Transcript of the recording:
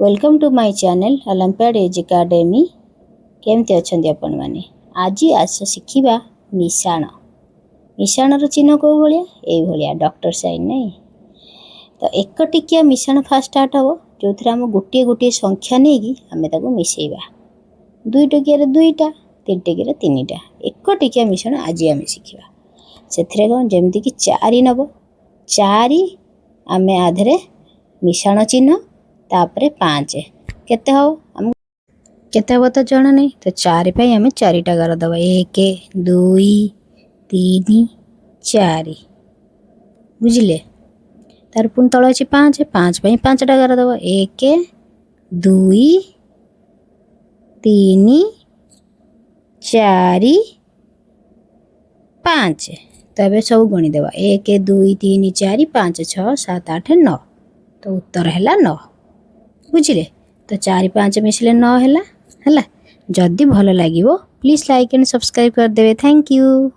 Welcome to my channel olympiad edge academy. केमती अच्छा आपण मैंने आज आस शिखा मिशाण। मिशाणर चिन्ह कौ भाया ये डॉक्टर साइन नहीं तो एक टिकिया मिशाण फास्ट स्टार्ट हम जो थे आम गोटे गोटे संख्या नहीं कि आम मिसेबा। दुई टिकिया दुईटा, तीन टिकिया तीन एक टिकिया मिशाण आज आम शिखा से कौन जमीक कि चारि नब चारि आम आधे मिशाण चिन्ह तापर पाँच केते हो हम केते हो तो जाना नहीं तो चारि पे आम चारिटा गार दबा एक दुई तीन चारि बुझिले तार पुणी तल अच्छी पाँच पाँच पे पाँचटा गार दबा एक दुई तीन चारि पाँच तो ये सब गणिदेव एक दुई तीन चारि पाँच छः सात आठ नौ तो उत्तर है 9 बुझिले तो 4 5 मिसले 9 है जदि भल लगे प्लीज लाइक एंड सब्सक्राइब कर देवे। Thank you.